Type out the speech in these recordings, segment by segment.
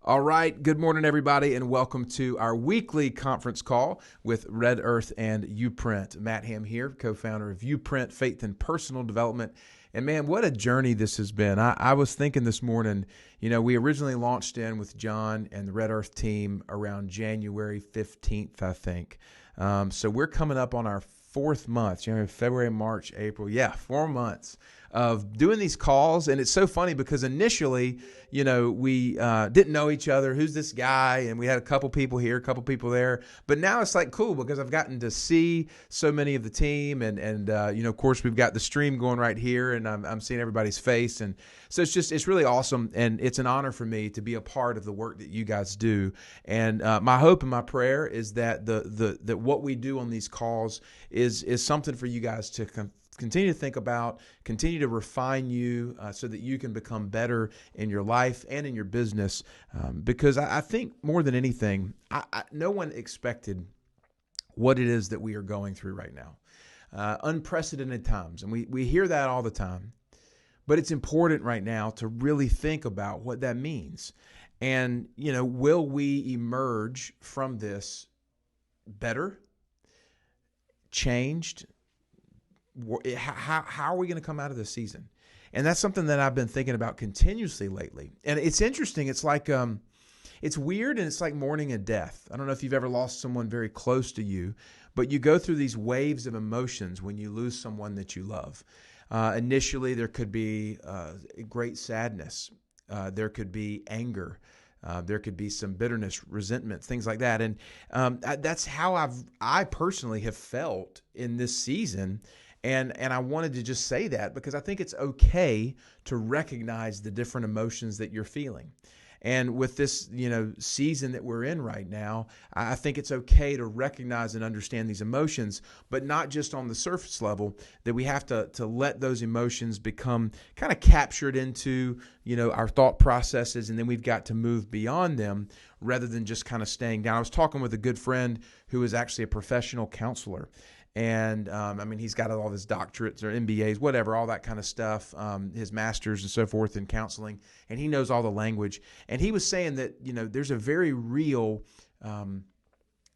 All right. Good morning, everybody, and welcome to our weekly conference call with Red Earth and Uprint. Matt Ham here, co-founder of Uprint Faith and Personal Development. And man, what a journey this has been. I was thinking this morning, we originally launched in with John and the Red Earth team around January 15th, I think. So we're coming up on our fourth month, January, February, March, April. Yeah, 4 months of doing these calls. And it's so funny because initially, we didn't know each other. Who's this guy? And we had a couple people here, a couple people there. But now it's like cool because I've gotten to see so many of the team. And of course, we've got the stream going right here and I'm seeing everybody's face. And so it's really awesome. And it's an honor for me to be a part of the work that you guys do. And my hope and my prayer is that that what we do on these calls is something for you guys to continue to think about, continue to refine you so that you can become better in your life and in your business. Because I think more than anything, no one expected what it is that we are going through right now. Unprecedented times. And we hear that all the time. But it's important right now to really think about what that means. And, will we emerge from this better, changed? How are we going to come out of this season? And that's something that I've been thinking about continuously lately. And it's interesting. It's like, it's weird and it's like mourning a death. I don't know if you've ever lost someone very close to you, but you go through these waves of emotions when you lose someone that you love. Initially, there could be great sadness. There could be anger. There could be some bitterness, resentment, things like that. And that's how I personally have felt in this season. And I wanted to just say that because I think it's okay to recognize the different emotions that you're feeling. And with this, season that we're in right now, I think it's okay to recognize and understand these emotions, but not just on the surface level, that we have to let those emotions become kind of captured into, our thought processes. And then we've got to move beyond them rather than just kind of staying down. I was talking with a good friend who is actually a professional counselor. And he's got all his doctorates or MBAs, whatever, all that kind of stuff, his masters and so forth in counseling. And he knows all the language. And he was saying that, there's a very real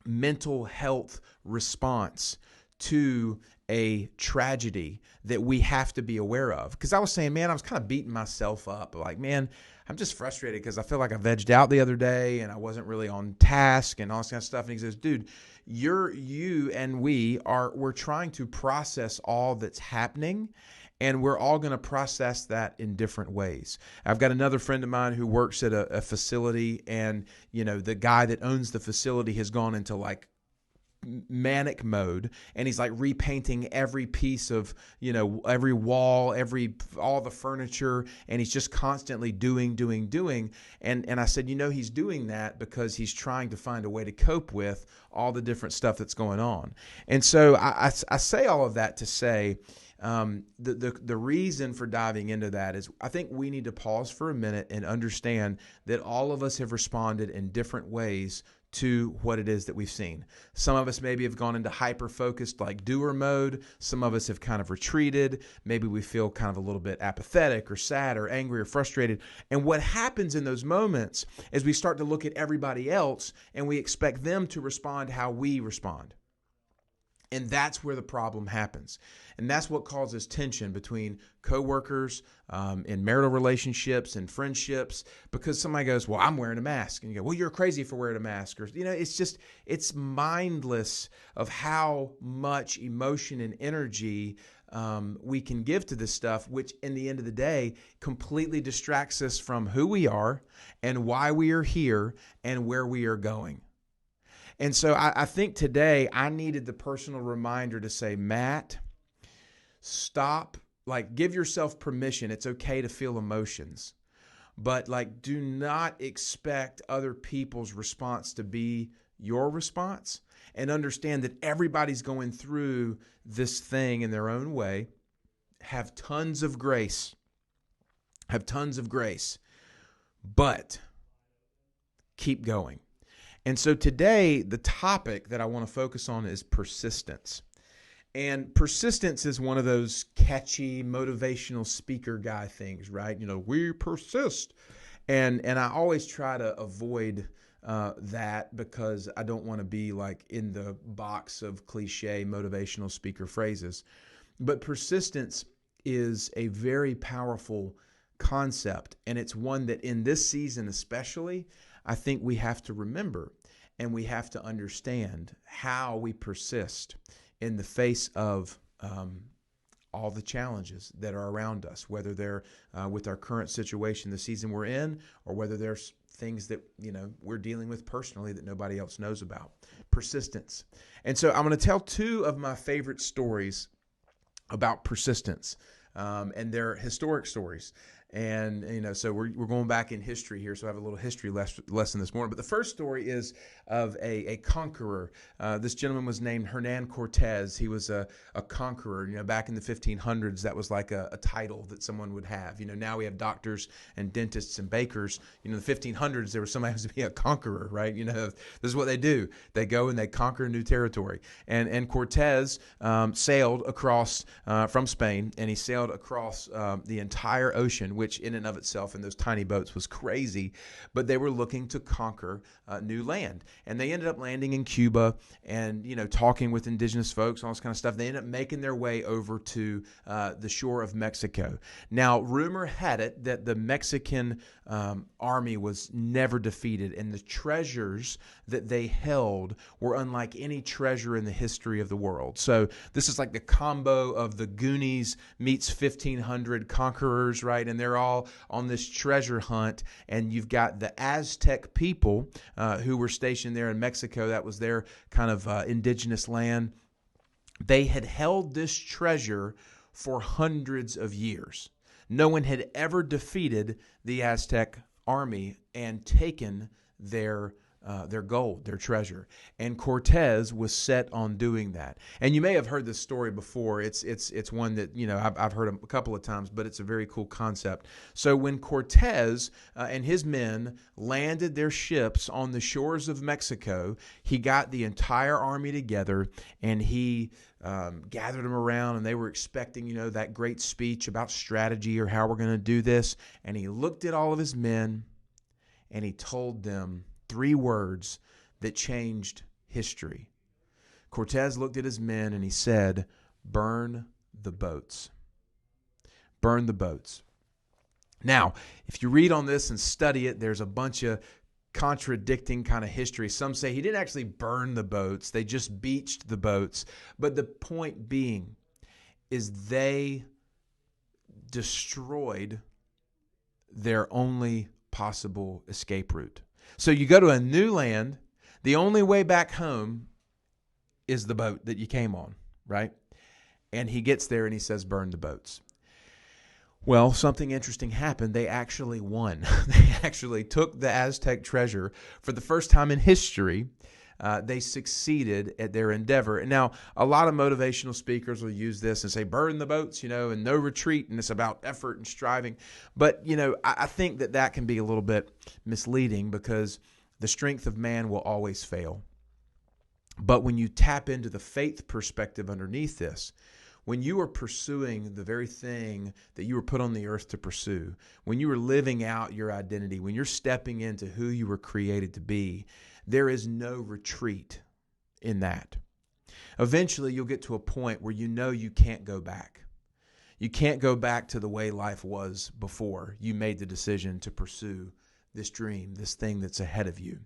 mental health response to a tragedy that we have to be aware of. Because I was saying, man, I was kind of beating myself up. Like, man, I'm just frustrated because I feel like I vegged out the other day and I wasn't really on task and all this kind of stuff. And he says, dude, you and we're trying to process all that's happening, and we're all going to process that in different ways. I've got another friend of mine who works at a facility, and the guy that owns the facility has gone into like manic mode, and he's like repainting every piece of every wall, all the furniture, and he's just constantly doing and I said, he's doing that because he's trying to find a way to cope with all the different stuff that's going on. And so I say all of that to say the reason for diving into that is I think we need to pause for a minute and understand that all of us have responded in different ways to what it is that we've seen. Some of us maybe have gone into hyper-focused like doer mode. Some of us have kind of retreated. Maybe we feel kind of a little bit apathetic or sad or angry or frustrated. And what happens in those moments is we start to look at everybody else and we expect them to respond how we respond. And that's where the problem happens. And that's what causes tension between coworkers, in marital relationships and friendships, because somebody goes, well, I'm wearing a mask. And you go, well, you're crazy for wearing a mask. Or, it's mindless of how much emotion and energy we can give to this stuff, which in the end of the day completely distracts us from who we are and why we are here and where we are going. And so I think today I needed the personal reminder to say, Matt, stop, give yourself permission. It's okay to feel emotions, but do not expect other people's response to be your response, and understand that everybody's going through this thing in their own way. Have tons of grace, but keep going. And so today, the topic that I want to focus on is persistence. And persistence is one of those catchy motivational speaker guy things, right? We persist. And I always try to avoid that because I don't want to be like in the box of cliche motivational speaker phrases. But persistence is a very powerful concept, and it's one that in this season especially, I think we have to remember and we have to understand how we persist in the face of all the challenges that are around us, whether they're with our current situation, the season we're in, or whether there's things that we're dealing with personally that nobody else knows about. Persistence. And so I'm going to tell two of my favorite stories about persistence, and they're historic stories. And, so we're going back in history here. So I have a little history lesson this morning. But the first story is of a conqueror. This gentleman was named Hernan Cortez. He was a conqueror. Back in the 1500s, that was like a title that someone would have. Now we have doctors and dentists and bakers. In the 1500s, there was somebody who was to be a conqueror, right? This is what they do. They go and they conquer new territory. And Cortez sailed across from Spain, and he sailed across the entire ocean, which in and of itself in those tiny boats was crazy, but they were looking to conquer new land. And they ended up landing in Cuba and, talking with indigenous folks, all this kind of stuff. They ended up making their way over to the shore of Mexico. Now, rumor had it that the Mexican army was never defeated, and the treasures that they held were unlike any treasure in the history of the world. So this is like the combo of the Goonies meets 1500 conquerors, right? And they're all on this treasure hunt, and you've got the Aztec people who were stationed there in Mexico. That was their kind of indigenous land. They had held this treasure for hundreds of years. No one had ever defeated the Aztec army and taken their gold, their treasure. And Cortez was set on doing that. And you may have heard this story before. It's one that, I've heard a couple of times, but it's a very cool concept. So when Cortez and his men landed their ships on the shores of Mexico, he got the entire army together, and he gathered them around, and they were expecting, that great speech about strategy or how we're going to do this. And he looked at all of his men, and he told them 3 words that changed history. Cortez looked at his men and he said, "Burn the boats." Burn the boats. Now, if you read on this and study it, there's a bunch of contradicting kind of history. Some say he didn't actually burn the boats, they just beached the boats. But the point being is they destroyed their only possible escape route. So you go to a new land, the only way back home is the boat that you came on, right? And he gets there and he says, "Burn the boats." Well, something interesting happened. They actually won. They actually took the Aztec treasure for the first time in history. They succeeded at their endeavor. Now, a lot of motivational speakers will use this and say, burn the boats, and no retreat, and it's about effort and striving. But, I think that can be a little bit misleading because the strength of man will always fail. But when you tap into the faith perspective underneath this, when you are pursuing the very thing that you were put on the earth to pursue, when you are living out your identity, when you're stepping into who you were created to be, there is no retreat in that. Eventually, you'll get to a point where you can't go back. You can't go back to the way life was before you made the decision to pursue this dream, this thing that's ahead of you.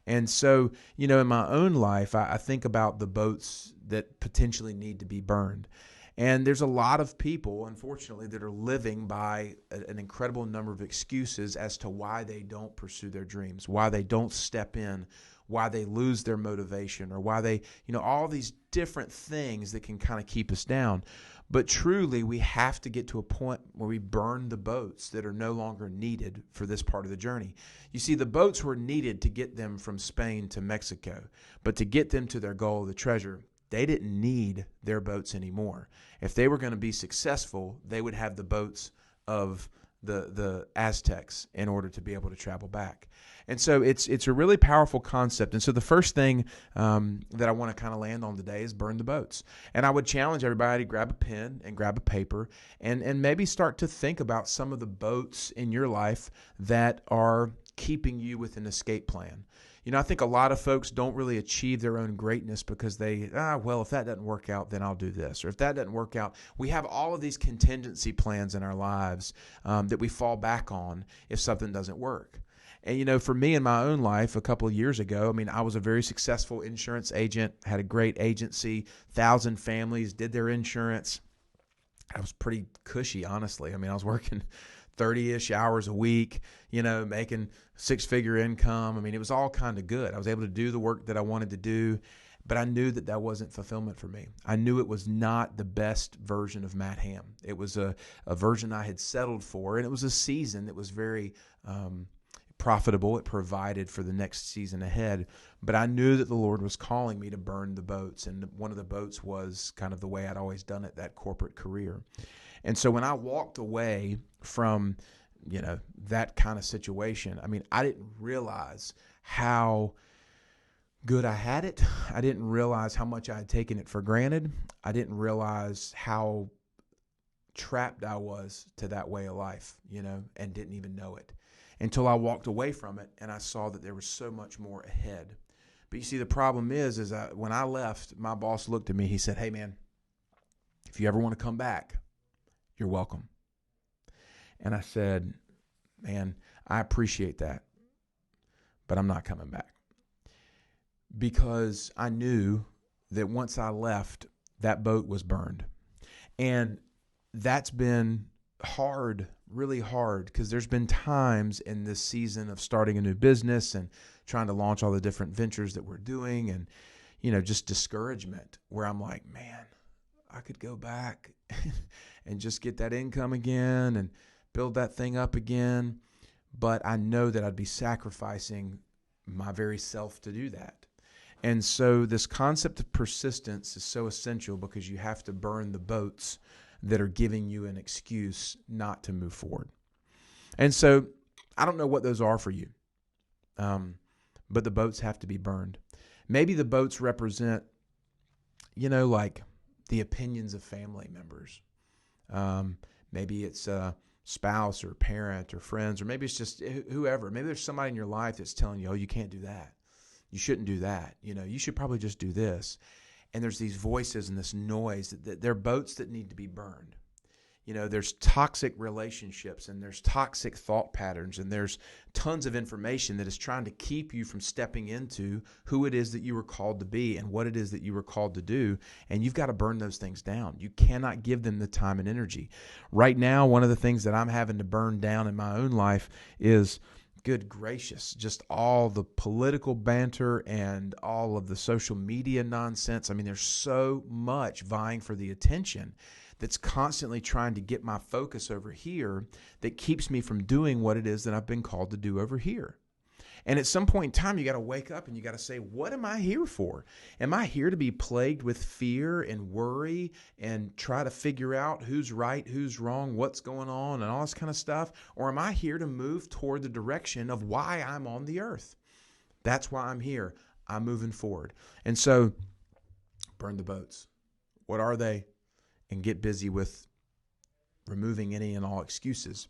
And so, in my own life, I think about the boats that potentially need to be burned. And there's a lot of people, unfortunately, that are living by an incredible number of excuses as to why they don't pursue their dreams, why they don't step in, why they lose their motivation, or why they, all these different things that can kind of keep us down. But truly, we have to get to a point where we burn the boats that are no longer needed for this part of the journey. You see, the boats were needed to get them from Spain to Mexico, but to get them to their goal, the treasure, they didn't need their boats anymore. If they were going to be successful, they would have the boats of the Aztecs in order to be able to travel back. And so it's a really powerful concept. And so the first thing that I want to kind of land on today is burn the boats. And I would challenge everybody to grab a pen and grab a paper and maybe start to think about some of the boats in your life that are keeping you with an escape plan. You know, I think a lot of folks don't really achieve their own greatness because they, well, if that doesn't work out, then I'll do this. Or if that doesn't work out, we have all of these contingency plans in our lives that we fall back on if something doesn't work. And, you know, for me in my own life a couple of years ago, I mean, I was a very successful insurance agent, had a great agency, 1,000 families did their insurance. I was pretty cushy, honestly. I mean, I was working 30-ish hours a week, you know, making six-figure income. I mean, it was all kind of good. I was able to do the work that I wanted to do, but I knew that that wasn't fulfillment for me. I knew it was not the best version of Matt Ham. It was a version I had settled for, and it was a season that was very profitable. It provided for the next season ahead, but I knew that the Lord was calling me to burn the boats, and one of the boats was kind of the way I'd always done it, that corporate career. And so when I walked away from, you know, that kind of situation, I mean, I didn't realize how good I had it. I didn't realize how much I had taken it for granted. I didn't realize how trapped I was to that way of life, you know, and didn't even know it until I walked away from it and I saw that there was so much more ahead. But you see, the problem is when I left, my boss looked at me. He said, "Hey, man, if you ever want to come back, you're welcome." And I said, "Man, I appreciate that, but I'm not coming back." Because I knew that once I left, that boat was burned. And that's been hard, really hard, because there's been times in this season of starting a new business and trying to launch all the different ventures that we're doing and, you know, just discouragement where I'm like, man, I could go back and just get that income again and build that thing up again. But I know that I'd be sacrificing my very self to do that. And so this concept of persistence is so essential because you have to burn the boats that are giving you an excuse not to move forward. And so I don't know what those are for you, but the boats have to be burned. Maybe the boats represent, you know, like the opinions of family members. Maybe it's a spouse or parent or friends, or maybe it's just whoever. Maybe there's somebody in your life that's telling you, "Oh, you can't do that. You shouldn't do that. You know, you should probably just do this." And there's these voices and this noise that they're boats that need to be burned. You know, there's toxic relationships and there's toxic thought patterns and there's tons of information that is trying to keep you from stepping into who it is that you were called to be and what it is that you were called to do. And you've got to burn those things down. You cannot give them the time and energy. Right now, one of the things that I'm having to burn down in my own life is, good gracious, just all the political banter and all of the social media nonsense. I mean, there's so much vying for the attention that's constantly trying to get my focus over here that keeps me from doing what it is that I've been called to do over here. And at some point in time, you got to wake up and you got to say, what am I here for? Am I here to be plagued with fear and worry and try to figure out who's right, who's wrong, what's going on, and all this kind of stuff? Or am I here to move toward the direction of why I'm on the earth? That's why I'm here. I'm moving forward. And so, burn the boats. What are they? And get busy with removing any and all excuses.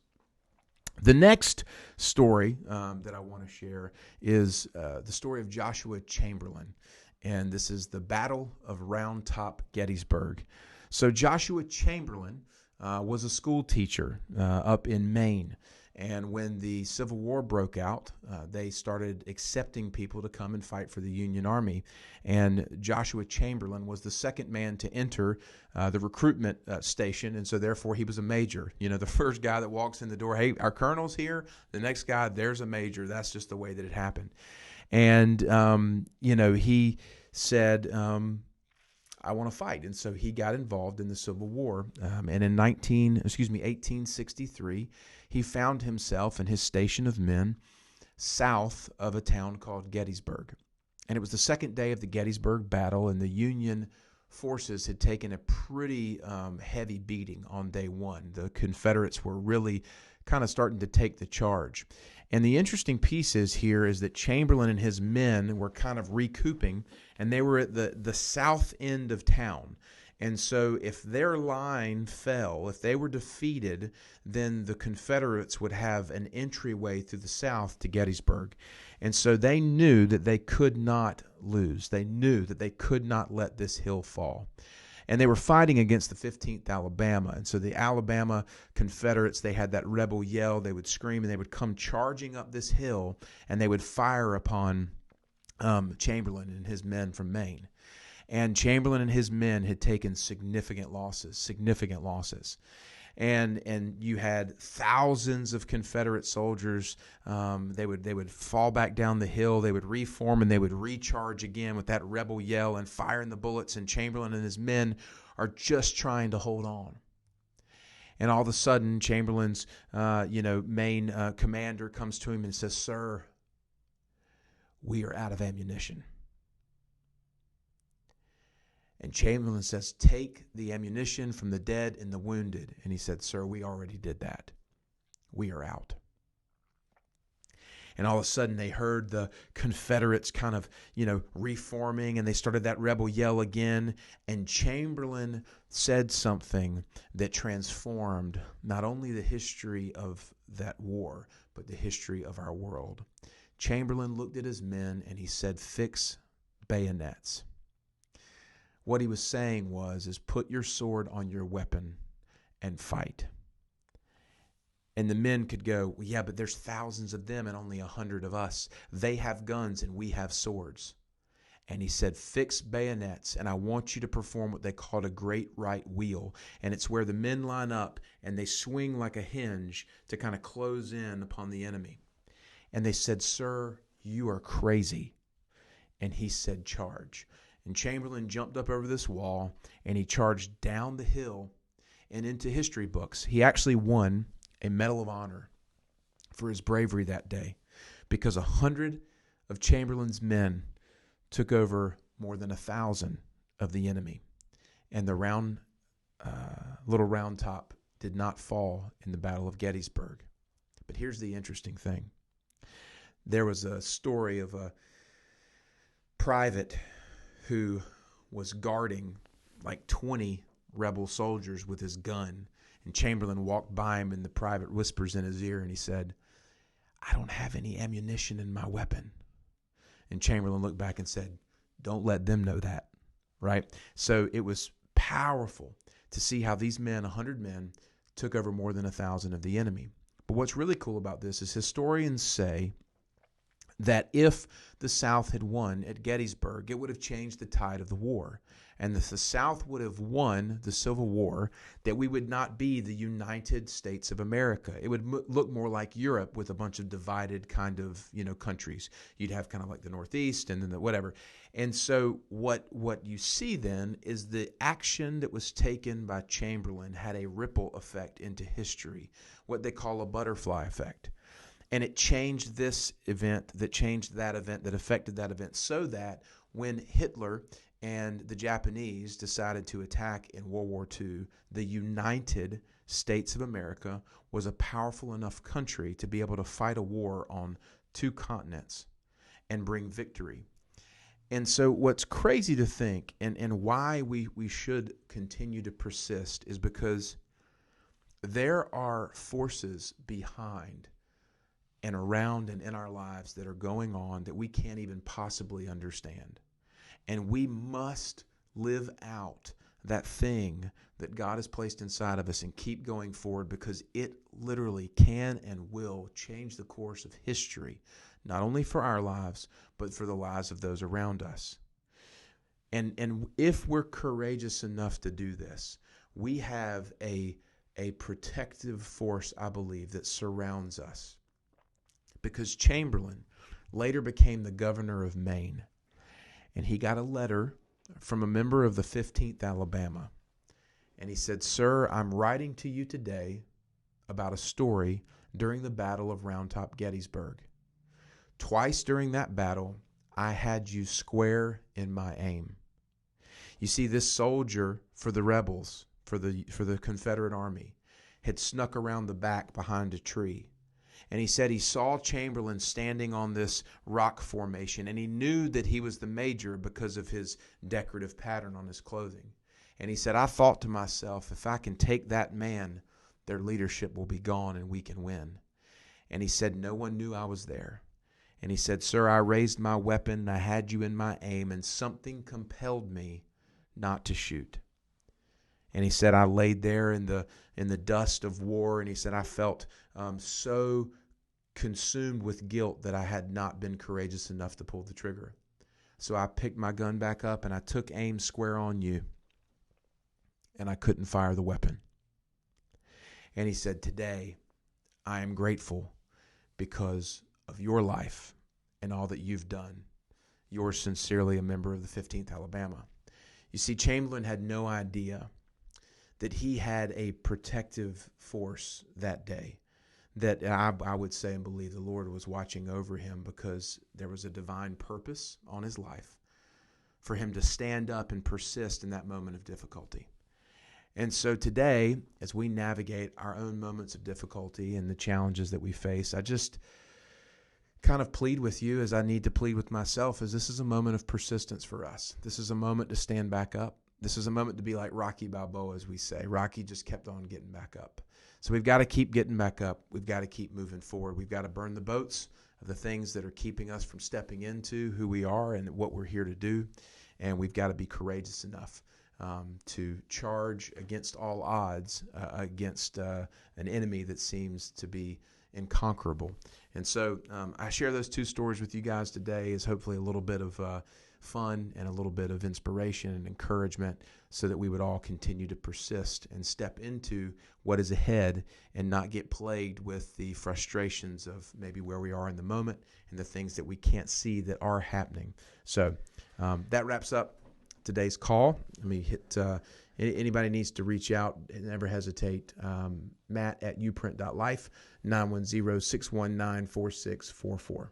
The next story that I want to share is the story of Joshua Chamberlain, and this is the Battle of Round Top Gettysburg. So Joshua Chamberlain was a school teacher up in Maine, and when the Civil War broke out, they started accepting people to come and fight for the Union Army, and Joshua Chamberlain was the second man to enter the recruitment station, and so therefore he was a major. You know, the first guy that walks in the door, hey, our colonel's here. The next guy, there's a major. That's just the way that it happened. And, you know, he said, I want to fight. And so he got involved in the Civil War. And in 1863, he found himself and his station of men south of a town called Gettysburg. And it was the second day of the Gettysburg battle, and the Union forces had taken a pretty heavy beating on day one. The Confederates were really kind of starting to take the charge. And the interesting piece is that Chamberlain and his men were kind of recouping, and they were at the south end of town. And so if their line fell, if they were defeated, then the Confederates would have an entryway through the south to Gettysburg. And so they knew that they could not lose. They knew that they could not let this hill fall. And they were fighting against the 15th Alabama. And so the Alabama Confederates, they had that rebel yell. They would scream, and they would come charging up this hill, and they would fire upon Chamberlain and his men from Maine. And Chamberlain and his men had taken significant losses. And you had thousands of Confederate soldiers. They would fall back down the hill. They would reform, and they would recharge again with that rebel yell and firing the bullets. And Chamberlain and his men are just trying to hold on. And all of a sudden, Chamberlain's main commander comes to him and says, "Sir, we are out of ammunition." And Chamberlain says, "Take the ammunition from the dead and the wounded." And he said, "Sir, we already did that. We are out." And all of a sudden they heard the Confederates kind of, reforming, and they started that rebel yell again. And Chamberlain said something that transformed not only the history of that war, but the history of our world. Chamberlain looked at his men and he said, "Fix bayonets." What he was saying is put your sword on your weapon and fight. And the men could go, "Well, yeah, but there's thousands of them and only 100 of us. They have guns and we have swords." And he said, "Fix bayonets, and I want you to perform what they called a great right wheel." And it's where the men line up and they swing like a hinge to kind of close in upon the enemy. And they said, "Sir, you are crazy." And he said, "Charge." And Chamberlain jumped up over this wall, and he charged down the hill and into history books. He actually won a Medal of Honor for his bravery that day, because 100 of Chamberlain's men took over more than 1,000 of the enemy. And the little round top did not fall in the Battle of Gettysburg. But here's the interesting thing. There was a story of a private who was guarding like 20 rebel soldiers with his gun. And Chamberlain walked by him, and the private whispers in his ear, and he said, "I don't have any ammunition in my weapon." And Chamberlain looked back and said, "Don't let them know that." Right? So it was powerful to see how these men, 100 men, took over more than 1,000 of the enemy. But what's really cool about this is historians say that if the South had won at Gettysburg, it would have changed the tide of the war. And if the South would have won the Civil War, that we would not be the United States of America. It would look more like Europe with a bunch of divided kind of, countries. You'd have kind of like the Northeast and then the whatever. And so what you see then is the action that was taken by Chamberlain had a ripple effect into history, what they call a butterfly effect. And it changed this event, that changed that event, that affected that event, so that when Hitler and the Japanese decided to attack in World War II, the United States of America was a powerful enough country to be able to fight a war on 2 continents and bring victory. And so what's crazy to think, and why we should continue to persist, is because there are forces behind and around and in our lives that are going on that we can't even possibly understand. And we must live out that thing that God has placed inside of us and keep going forward, because it literally can and will change the course of history, not only for our lives, but for the lives of those around us. And if we're courageous enough to do this, we have a protective force, I believe, that surrounds us. Because Chamberlain later became the governor of Maine, and he got a letter from a member of the 15th Alabama. And he said, "Sir, I'm writing to you today about a story during the Battle of Round Top Gettysburg. Twice during that battle, I had you square in my aim." You see, this soldier for the rebels, for the Confederate Army, had snuck around the back behind a tree. And he said he saw Chamberlain standing on this rock formation, and he knew that he was the major because of his decorative pattern on his clothing. And he said, I thought to myself, if I can take that man, their leadership will be gone and we can win. And he said, no one knew I was there. And he said, sir, I raised my weapon, and I had you in my aim, and something compelled me not to shoot. And he said, I laid there in the dust of war, and he said, I felt so consumed with guilt that I had not been courageous enough to pull the trigger. So I picked my gun back up, and I took aim square on you, and I couldn't fire the weapon. And he said, today, I am grateful because of your life and all that you've done. Yours sincerely, a member of the 15th Alabama. You see, Chamberlain had no idea that he had a protective force that day, that I would say and believe the Lord was watching over him, because there was a divine purpose on his life for him to stand up and persist in that moment of difficulty. And so today, as we navigate our own moments of difficulty and the challenges that we face, I just kind of plead with you, as I need to plead with myself, as this is a moment of persistence for us. This is a moment to stand back up. This is a moment to be like Rocky Balboa, as we say. Rocky just kept on getting back up. So we've got to keep getting back up. We've got to keep moving forward. We've got to burn the boats of the things that are keeping us from stepping into who we are and what we're here to do. And we've got to be courageous enough to charge against all odds against an enemy that seems to be inconquerable. And so I share those two stories with you guys today as hopefully a little bit of fun and a little bit of inspiration and encouragement, so that we would all continue to persist and step into what is ahead and not get plagued with the frustrations of maybe where we are in the moment and the things that we can't see that are happening. So that wraps up today's call. Let me hit, anybody needs to reach out, never hesitate. Matt at uprint.life, 910-619-4644.